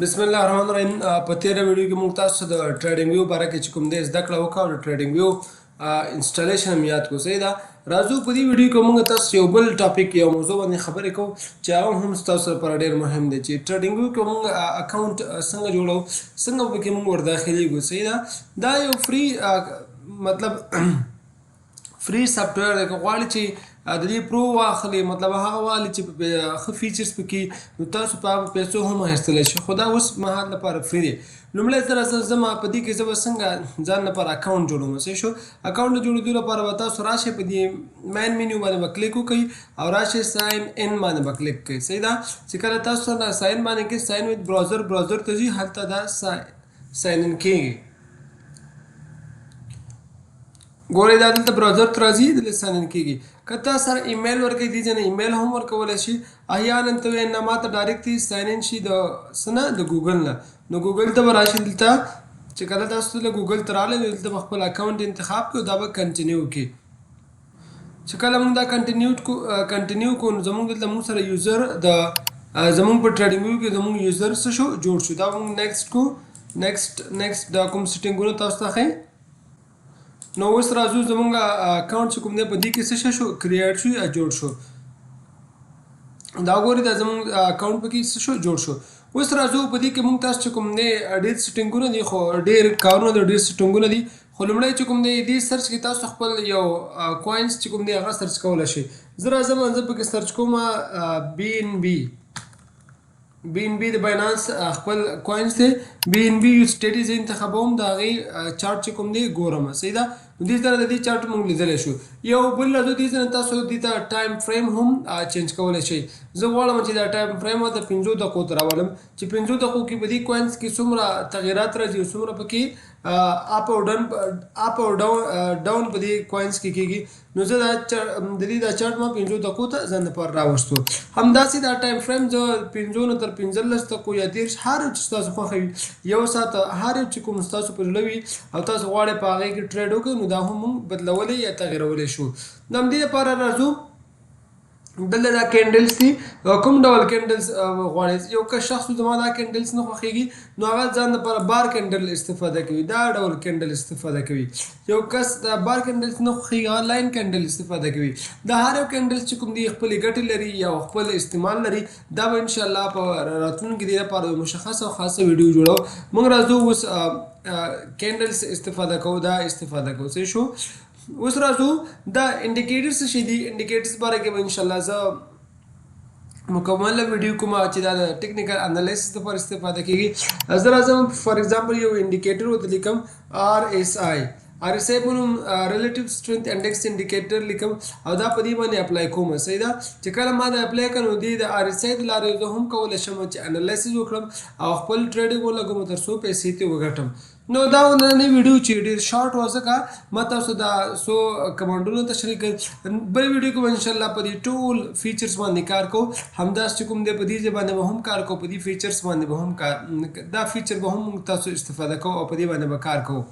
بسم الله الرحمن الرحیم. په تیره ویډیو کې موږ تاسو د ټریډنګ باره کې چې کوم دی زده کړه وکړو د ټریډنګ انسټالیشن هم یاد کړو. صحیح ده. راځو په دې ویډیو کې موږ تاسو یو بل ټاپک یو موضوع باندې خبرې کوو چې هغه هم تاسو لپاره ډېر مهم دی چې ټریډنګ کې موږ اکونټ څنګه جوړو، څنګه پکې موږ ورداخلېږو. صحیح ده. دا یو فری مطلب فری سافټویر دی. که غواړئ چې د دې پرو واخلئ، مطلب هغه والی چې ښه فیچرز پکې نو تاسو په هغه پیسو هم اخیستلی شئ، خو دا اوس مهال لپاره فری دی. لومړی ځل زه په دې کې زه به څنګه ځان لپاره اکاونټ جوړوم. صحیح شو. اکاونټ د جوړېدو لپاره به تاسو راشئ په دې مین مینیو باندې به کلیک وکړئ او راشئ ساین ان باندې به کلیک کړئ. صحیح ده. چې کله تاسو ساین باندې کې ساین ویت براوزر ته ځي، هلته دا ساین ان کېږي. ګورئ دا دلته براوزر ته راځي، دلته ساین ان کېږي. که تا سره ایمیل ورکوي دې ځای نه ایمیل هم ورکولی شي. احیانا ته وایي نه ماته ډایرکټلی ساین ان شي د څه نه د ګوګل نه، نو ګوګل ته به راشي. دلته چې کله تاسو له ګوګل ته راغلی نو دلته به خپل اکاونټ انتخاب کړو، دا به کنټینیو کړي. چې کله موږ دا کنټینیو کوو نو زموږ دلته موږ سره یوزر د زموږ په ټریډنګ کې زموږ یوزر څه شو جوړ شو. دا موږ نیکسټ کو. نیکسټ دا کوم سیټینګونه تاسو ته ښایي. نو اوس راځو زموږ اکاونټ چې کوم دی په دې کې څه شو کریټ شو یا جوړ شو. دا ګورئ دا زموږ اکاونټ پکې څه شو جوړ شو. اوس راځو په دې کې موږ تاسو چې کوم دی ډېر سیټینګونه دي، خو ډېر کارونه دي، ډېر سیټینګونه دي. خو لومړی چې کوم دی دې سرچ کې تاسو خپل یو کوینز چې کوم دی هغه سرچ کولی شئ. زه راځم زه پکې سرچ کوم بی ان بی د باینانس خپل کوینز دی. بی ان بی یو سټډي زه انتخابوم، د هغې چارټ چې کوم دی ګورم. صحیح ده. نو دې سره د دې چارټ موږ لیدلی شو. یو بل راځو دې سره تاسو دې ته ټایم فریم هم چینج کولی شئ. زه غواړم چې دا ټایم فریم د 5 دقیقو ته راولم، چې 5 دقیقو کې په دې کوینز کې څومره تغیرات راځي او څومره پکې اپ او ډاون په دې کوینز کې کېږي. نو زه د دې دا چارټ ما 5 دقیقو ته ځان لپاره راوستو. همداسې دا ټایم فریم زه 5 نه تر 15 دقیقو یا 30 هر یو چې تاسو خوښوي، یو ساعت هر یو چې کوم ستاسو په زړه وي او تاسو غواړئ په هغې کې ټریډ وکړئ، نو دا هم موږ بدلولی یا تغیرولی شو. د همدې لپاره راځو دلته دا کینډلز دي. کوم ډول کینډلز غواړئ؟ یو که شخص زما دا کینډلز نه خوښېږي نو هغه ځان لپاره بار کینډل استفاده کوي، دا ډول کینډل استفاده کوي. یو کس دا بار کینډلز نه خوښېږي هغه لاین کینډل استفاده کوي. دا هر یو کینډلز چې کوم دي خپلې ګټې لري یا خپل استعمال لري. دا به انشاءالله په راتلونکي دې لپاره مشخصه او خاصه ویډیو جوړو. موږ راځو اوس کینډلز استفاده کوو، دا استفاده کوو. صحیح شو. اوس راځو دا انډیکیټرز څه شي دي. انډیکیټرز باره کې به انشاءالله زه مکمله ویډیو کوم چې دا د ټیکنیکل انالیسس لپاره استفاده کېږي. زه راځم فار ایگزامپل یو انډیکیټر ورته لیکم آر اس آی په نوم ریلیټیو سټرینث انډیکس انډیکیټر لیکم او دا په دې باندې اپلای کوم. صحیح ده. چې کله ما دا اپلای کړم نو دې د آر اس آی د لارې زه هم کولی شم چې انالیسس وکړم او خپل ټریډنګ ولګوم تر څو پیسې ترې وګټم. نو دا نننۍ ویډیو چې ډېر شارټ وه ځکه ما تاسو دا څو کمانډونه تشریح کړل. بل ویډیو کې به انشاءالله په دې ټول فیچرز باندې کار کوو. همداسې چې کوم دی په دې ځای باندې به هم کار کوو، په دې فیچرز باندې به هم دا فیچر به هم موږ تاسو استفاده کوو او په دې باندې به کار کوو.